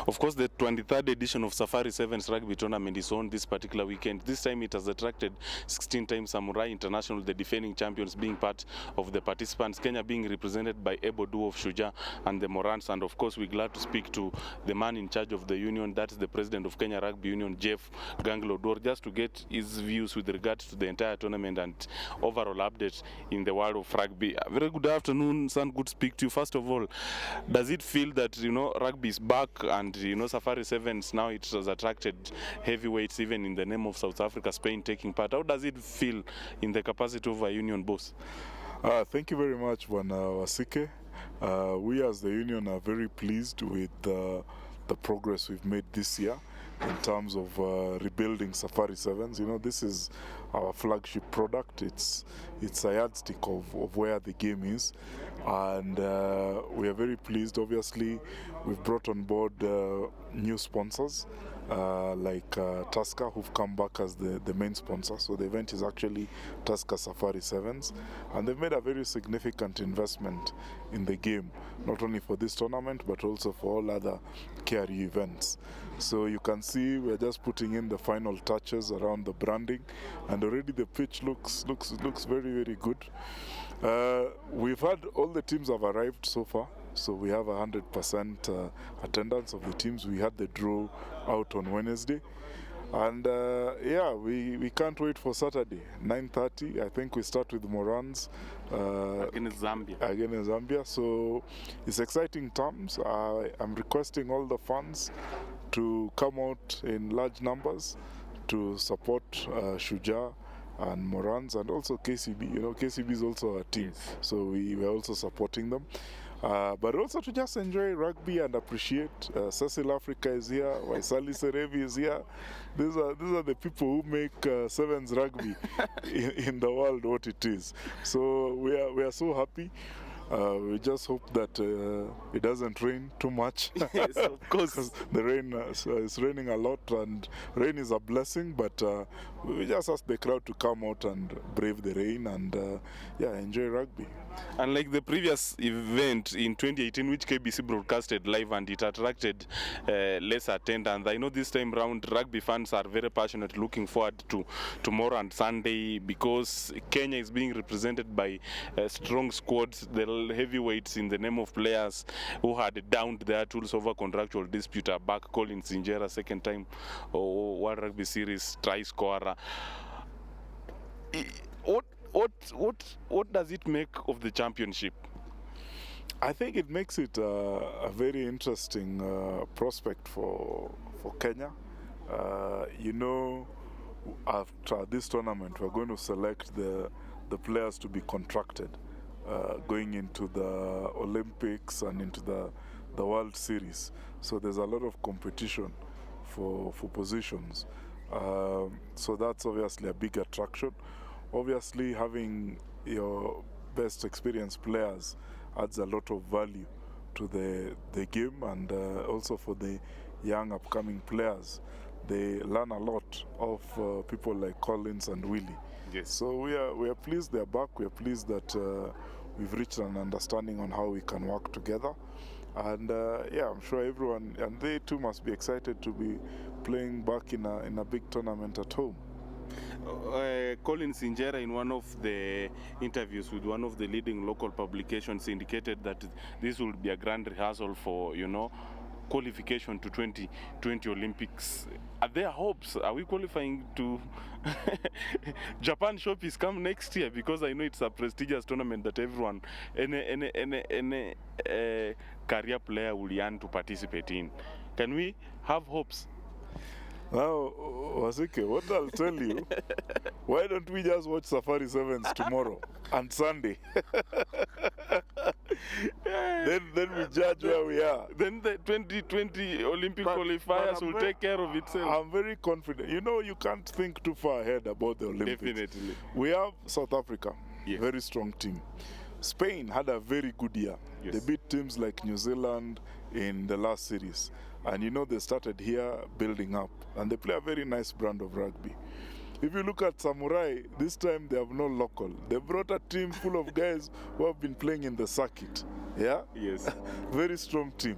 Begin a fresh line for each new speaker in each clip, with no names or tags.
Of course, the 23rd edition of Safari Sevens Rugby Tournament is on this particular weekend. This time it has attracted 16-time Samurai International, the defending champions, being part of the participants. Kenya being represented by Y254 of Shuja and the Morans. And of course, we're glad to speak to the man in charge of the union, that is the president of Kenya Rugby Union, Jeff Gangla Oduor, just to get his views with regard to the entire tournament and overall update in the world of rugby. Very good afternoon, son. Good to speak to you. First of all, does it feel that rugby is back and Safari Sevens now it has attracted heavyweights even in the name of South Africa, Spain taking part? How does it feel in the capacity of a union boss?
Thank you very much, Wasike. We as the union are very pleased with the progress we've made this year in terms of rebuilding Safari Sevens. This is our flagship product. It's a yardstick of where the game is, and we are very pleased. Obviously, we've brought on board new sponsors like Tusker, who've come back as the main sponsor. So the event is actually Tusker Safari Sevens, and they've made a very significant investment in the game, not only for this tournament but also for all other KRU events. So you can see we're just putting in the final touches around the branding, and already the pitch looks very, very good. We've had all the teams have arrived so far. So we have 100% attendance of the teams. We had the draw out on Wednesday. And we can't wait for Saturday, 9:30. I think we start with Morans.
Against Zambia.
Against Zambia. So it's exciting times. I'm requesting all the fans to come out in large numbers to support Shuja and Morans and also KCB. KCB is also a team.
Yes. So
we are also supporting them. But also to just enjoy rugby and appreciate. Cecil Africa is here, Waisali Serevi is here. These are the people who make Sevens rugby in the world what it is. So we are so happy. We just hope that it doesn't rain too much.
Yes, of course.
The rain is raining a lot, and rain is a blessing, but we just ask the crowd to come out and brave the rain and enjoy rugby.
And like the previous event in 2018, which KBC broadcasted live and it attracted less attendance, I know this time round rugby fans are very passionate, looking forward to tomorrow and Sunday, because Kenya is being represented by strong squads, the heavyweights in the name of players who had downed their tools over contractual dispute are back. Colin Sinjera, second time World Rugby Series try scorer. What does it make of the championship?
I think it makes it a very interesting prospect for Kenya. After this tournament, we're going to select the players to be contracted going into the Olympics and into the World Series. So there's a lot of competition for positions. So that's obviously a big attraction. Obviously, having your best experienced players adds a lot of value to the game, and also for the young upcoming players. They learn a lot of people like Collins and Willie.
Yes.
So we are pleased they're back. We are pleased that we've reached an understanding on how we can work together. And I'm sure everyone, and they too must be excited to be playing back in a big tournament at home.
Colin Sinjera, in one of the interviews with one of the leading local publications, indicated that this will be a grand rehearsal for, qualification to 2020 Olympics. Are there hopes? Are we qualifying to Japan shop is come next year? Because I know it's a prestigious tournament that everyone, any career player will yearn to participate in. Can we have hopes?
Now, Wasike, what I'll tell you, why don't we just watch Safari Sevens tomorrow and Sunday? then we judge where we are.
Then the 2020 Olympic qualifiers will take care of itself.
I'm very confident. You can't think too far ahead about the Olympics.
Definitely.
We have South Africa,
yes.
Very strong team. Spain had a very good year.
Yes.
They beat teams like New Zealand in the last series. And they started here building up. And they play a very nice brand of rugby. If you look at Samurai, this time they have no local. They brought a team full of guys who have been playing in the circuit. Yeah?
Yes.
Very strong team.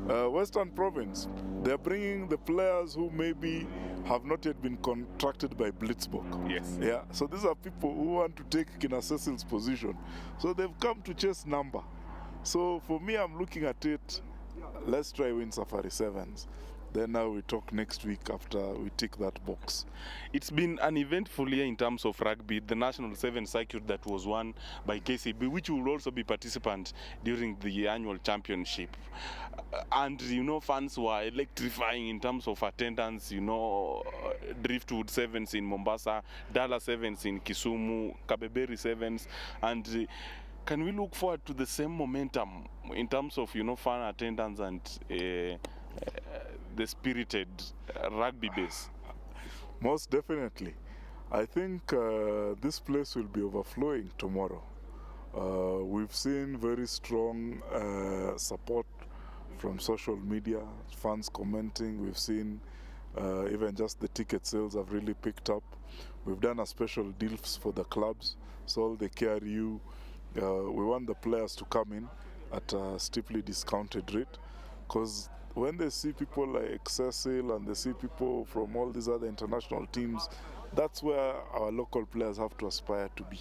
Western Province, they're bringing the players who maybe have not yet been contracted by Blitzbock.
Yes.
Yeah, so these are people who want to take Kina Cecil's position. So they've come to chase number. So for me, I'm looking at it, let's try win Safari Sevens. Then now we talk next week after we tick that box.
It's been an eventful year in terms of rugby. The National Seven circuit that was won by KCB, which will also be participant during the annual championship. And, fans were electrifying in terms of attendance, Driftwood Sevens in Mombasa, Dallas Sevens in Kisumu, Kabeberi Sevens. And can we look forward to the same momentum in terms of, fan attendance and the spirited rugby base?
Most definitely. I think this place will be overflowing tomorrow. We've seen very strong support from social media, fans commenting. We've seen even just the ticket sales have really picked up. We've done a special deals for the clubs. So all the KRU, we want the players to come in at a steeply discounted rate, because when they see people like Cecil and they see people from all these other international teams, that's where our local players have to aspire to be.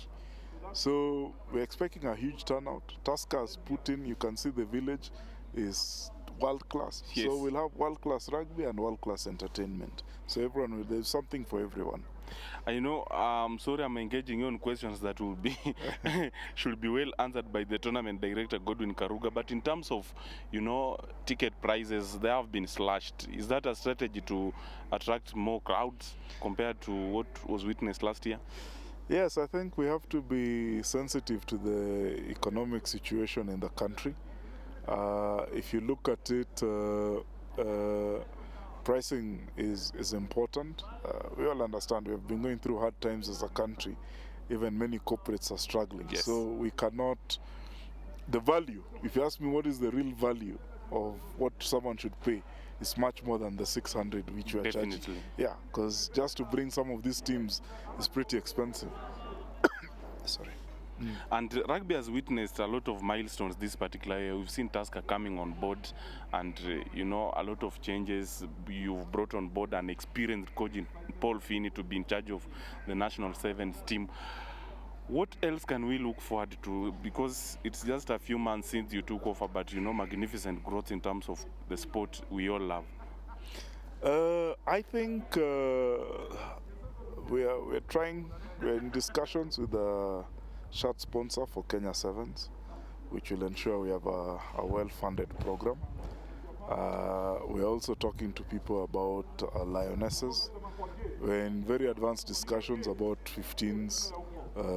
So we're expecting a huge turnout. Tusker has put in, you can see the village is world class.
Yes.
So we'll have world class rugby and world class entertainment. So there's something for everyone.
Sorry, I'm engaging you on questions that will be should be well answered by the tournament director Godwin Karuga. But in terms of, ticket prices, they have been slashed. Is that a strategy to attract more crowds compared to what was witnessed last year?
Yes, I think we have to be sensitive to the economic situation in the country. If you look at it, pricing is important. We all understand we have been going through hard times as a country. Even many corporates are struggling.
Yes.
So we cannot, the value, if you ask me what is the real value of what someone should pay, it's much more than the 600 which we are
Definitely.
charging. Yeah, because just to bring some of these teams is pretty expensive. Sorry.
And rugby has witnessed a lot of milestones this particular year. We've seen Tusker coming on board and, a lot of changes. You've brought on board an experienced coach in Paul Finney to be in charge of the National Sevens team. What else can we look forward to? Because it's just a few months since you took over, but, magnificent growth in terms of the sport we all love.
I think we're in discussions with the shirt sponsor for Kenya Sevens, which will ensure we have a well-funded program. We're also talking to people about Lionesses. We're in very advanced discussions about 15's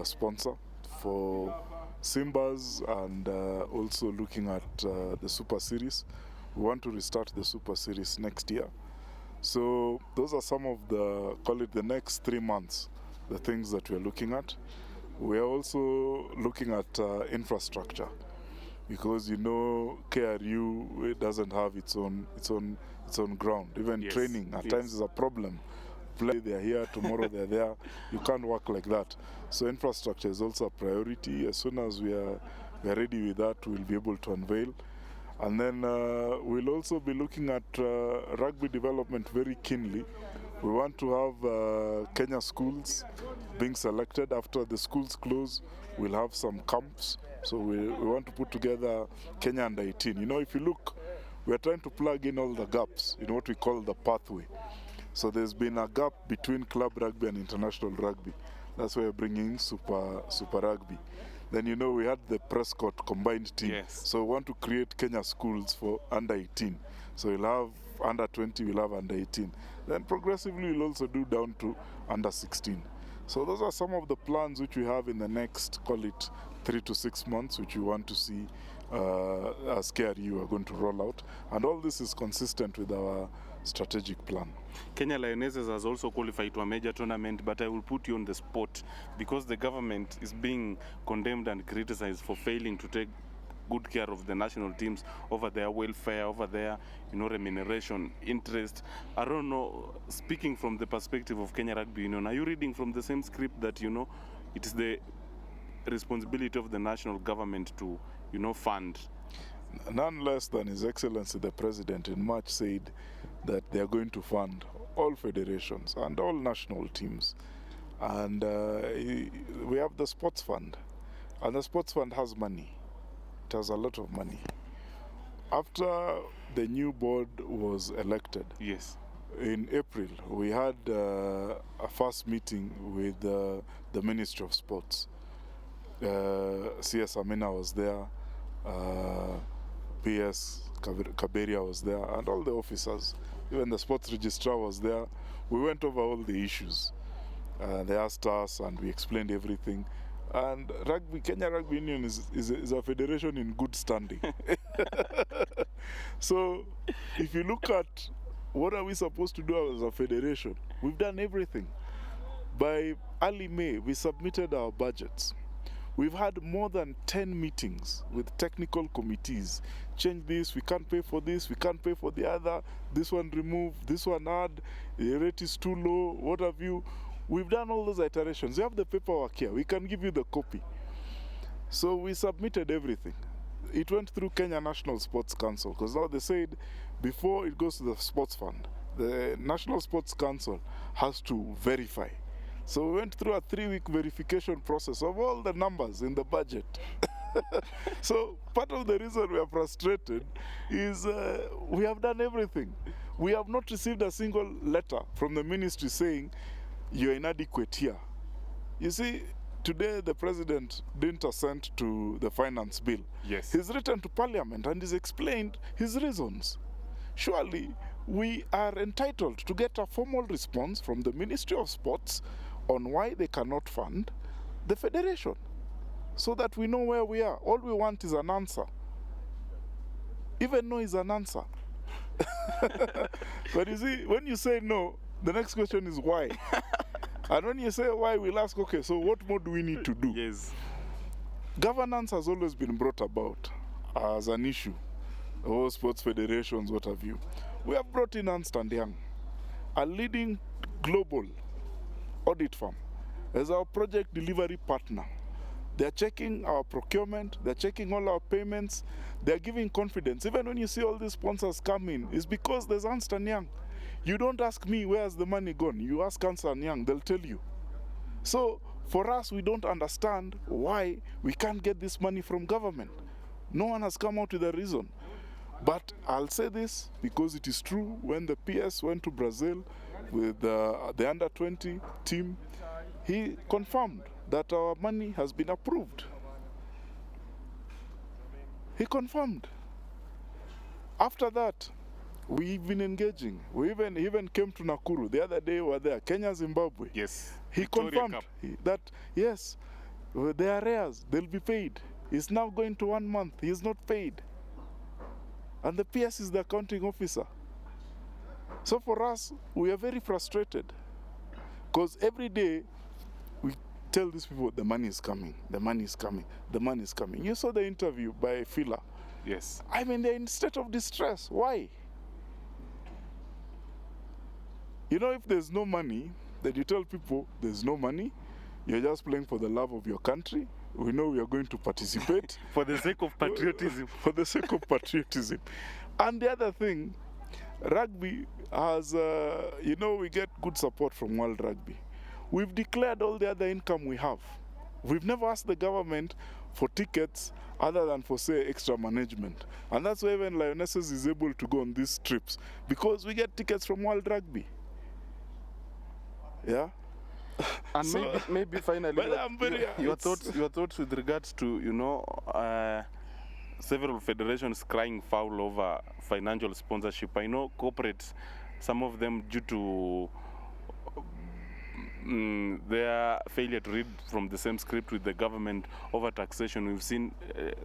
sponsor for Simbas, and also looking at the Super Series. We want to restart the Super Series next year. So those are some of the next 3 months, the things that we're looking at. We are also looking at infrastructure, because KRU, it doesn't have its own ground. Even
Yes,
training at
yes.
times is a problem. They're here, tomorrow they're there. You can't work like that. So infrastructure is also a priority. As soon as we are ready with that, we'll be able to unveil. And then we'll also be looking at rugby development very keenly. We want to have Kenya schools being selected. After the schools close, we'll have some camps. So we want to put together Kenya under 18. If you look, we're trying to plug in all the gaps in what we call the pathway. So there's been a gap between club rugby and international rugby. That's why we're bringing Super Rugby. Then we had the Prescott combined team.
Yes.
So we want to create Kenya schools for under 18. So we'll have under 20, we'll have under 18. Then progressively we'll also do down to under 16. So those are some of the plans which we have in the next, call it 3 to 6 months, which we want to see as KRU are going to roll out. And all this is consistent with our strategic plan.
Kenya Lionesses has also qualified to a major tournament, but I will put you on the spot because the government is being condemned and criticized for failing to take good care of the national teams, over their welfare, over their remuneration, interest. I don't know, speaking from the perspective of Kenya Rugby Union, are you reading from the same script that it is the responsibility of the national government to fund?
None less than His Excellency the President in March said that they are going to fund all federations and all national teams. And we have the sports fund. And the sports fund has money. It has a lot of money. After the new board was elected,
Yes.
in April, we had a first meeting with the Ministry of Sports. CS Amina was there, PS Kaberia was there, and all the officers. Even the sports registrar was there. We went over all the issues. They asked us, and we explained everything. And Kenya Rugby Union is a federation in good standing. So, if you look at what are we supposed to do as a federation, we've done everything. By early May, we submitted our budgets. We've had more than 10 meetings with technical committees. Change this, we can't pay for this, we can't pay for the other, this one remove, this one add, the rate is too low, what have you. We've done all those iterations. You have the paperwork here, we can give you the copy. So we submitted everything. It went through Kenya National Sports Council, because now they said before it goes to the sports fund, the National Sports Council has to verify. So we went through a 3-week verification process of all the numbers in the budget. So part of the reason we are frustrated is we have done everything. We have not received a single letter from the ministry saying you're inadequate here. You see, today the president didn't assent to the finance bill.
Yes.
He's written to parliament and he's explained his reasons. Surely we are entitled to get a formal response from the Ministry of Sports on why they cannot fund the federation, so that we know where we are. All we want is an answer. Even no is an answer. But you see, when you say no, the next question is why. And when you say why, we'll ask, okay, so what more do we need to do?
Yes.
Governance has always been brought about as an issue. Oh, sports federations, what have you. We have brought in Ernst & Young, a leading global audit firm, as our project delivery partner. They're checking our procurement, they're checking all our payments, they're giving confidence. Even when you see all these sponsors come in, it's because there's Ernst & Young. You don't ask me where's the money gone, you ask Ernst & Young, they'll tell you. So for us, we don't understand why we can't get this money from government. No one has come out with a reason. But I'll say this because it is true. When the PS went to Brazil with the under-20 team, he confirmed that our money has been approved. He confirmed. After that, we've been engaging. We even came to Nakuru. The other day we were there, Kenya, Zimbabwe.
Yes.
He
Victoria
confirmed
Cup.
that, yes, they are arrears, they'll be paid. It's now going to 1 month, he's not paid. And the PS is the accounting officer. So for us, we are very frustrated. Because every day, we tell these people, the money is coming, the money is coming, the money is coming. You saw the interview by Fila.
Yes.
I mean, they're in a state of distress. Why? You know, if there's no money, then you tell people there's no money, you're just playing for the love of your country. We know we are going to participate.
For the sake of patriotism.
For the sake of patriotism. And the other thing, rugby has, you know, we get good support from World Rugby. We've declared all the other income we have. We've never asked the government for tickets other than for, say, extra management. And that's why even Lionesses is able to go on these trips, because we get tickets from World Rugby. Yeah?
And
So-
maybe finally,
But I'm very-
your
it's-
thoughts with regards to, you know, several federations crying foul over financial sponsorship. I know corporates, some of them due to their failure to read from the same script with the government over taxation. We've seen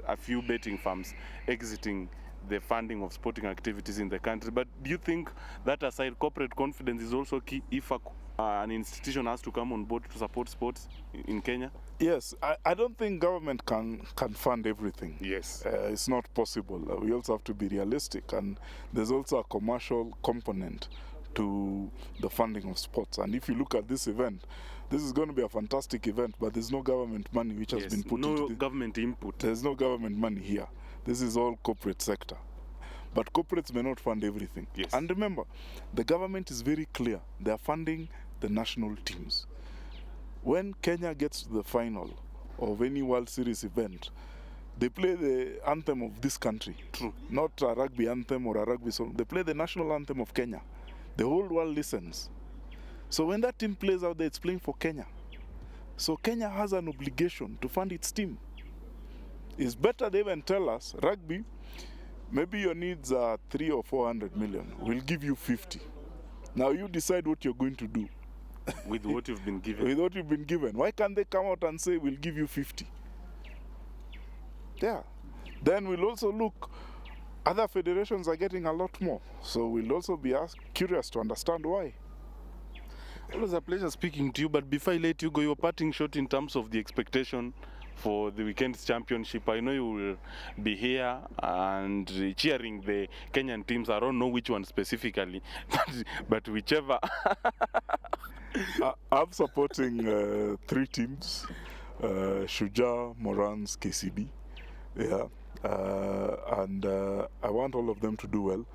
a few betting firms exiting the funding of sporting activities in the country. But do you think that aside, corporate confidence is also key if an institution has to come on board to support sports in Kenya?
Yes, I don't think government can fund everything.
Yes.
It's not possible. We also have to be realistic, and there's also a commercial component to the funding of sports. And if you look at this event, this is going to be a fantastic event, but there's no government money which has been put
no
into
government input.
There's no government money here. This is all corporate sector. But corporates may not fund everything.
Yes.
And remember, the government is very clear. They are funding the national teams. When Kenya gets to the final of any World Series event, they play the anthem of this country.
True.
Not a rugby anthem or a rugby song. They play the national anthem of Kenya. The whole world listens. So when that team plays out there, it's playing for Kenya. So Kenya has an obligation to fund its team. It's better they even tell us, rugby, maybe your needs are 300 or 400 million. We'll give you 50. Now you decide what you're going to do.
With what you've been given.
With what you've been given. Why can't they come out and say, we'll give you 50? Yeah. Then we'll also look, other federations are getting a lot more. So we'll also be curious to understand why.
Always a pleasure speaking to you, but before I let you go, your parting shot in terms of the expectation for the weekend's championship. I know you will be here and cheering the Kenyan teams. I don't know which one specifically, but whichever.
I'm supporting 3 teams, Shujaa, Morans, KCB. Yeah, and I want all of them to do well.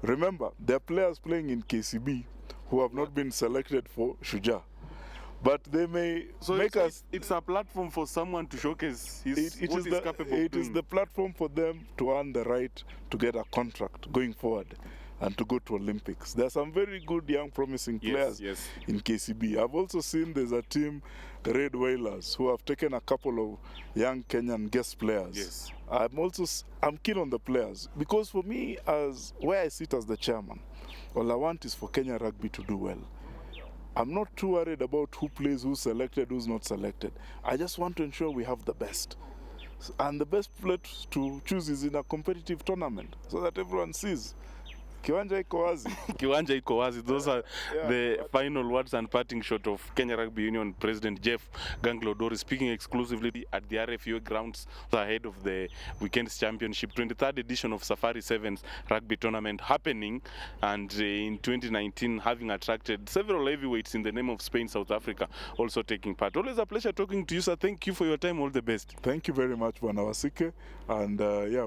Remember, there are players playing in KCB who have not been selected for Shujaa. But they may make us...
It's a platform for someone to showcase what he's capable of doing.
It is the platform for them to earn the right to get a contract going forward and to go to Olympics. There are some very good young promising players in KCB. I've also seen there's a team, the Red Whalers, who have taken a couple of young Kenyan guest players.
Yes.
I'm keen on the players because for me, as where I sit as the chairman, all I want is for Kenya Rugby to do well. I'm not too worried about who plays, who's selected, who's not selected. I just want to ensure we have the best. And the best place to choose is in a competitive tournament so that everyone sees. Kiwanja iko wazi.
Kiwanja iko wazi. Those are the final words and parting shot of Kenya Rugby Union President Jeff Gangla Oduor speaking exclusively at the RFUA grounds ahead of the weekend's championship, 23rd edition of Safari Sevens Rugby Tournament happening, and in 2019 having attracted several heavyweights in the name of Spain, South Africa also taking part. Always a pleasure talking to you, sir. Thank you for your time. All the best.
Thank you very much, Bwana Wasike. And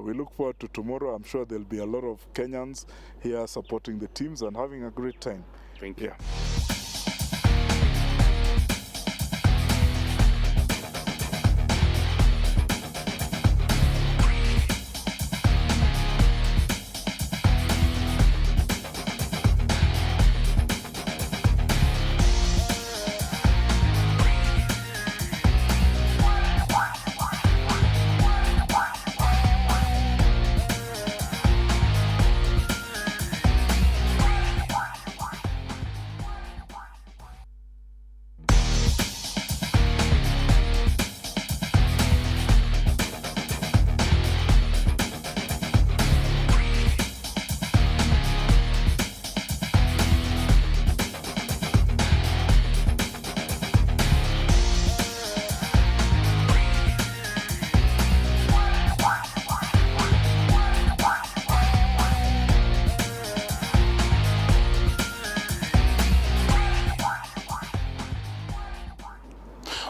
we look forward to tomorrow. I'm sure there'll be a lot of Kenyans here supporting the teams and having a great time.
Thank you.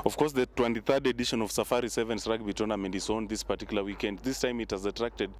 Of course, the 23rd edition of Safari Sevens Rugby Tournament is on this particular weekend. This time it has attracted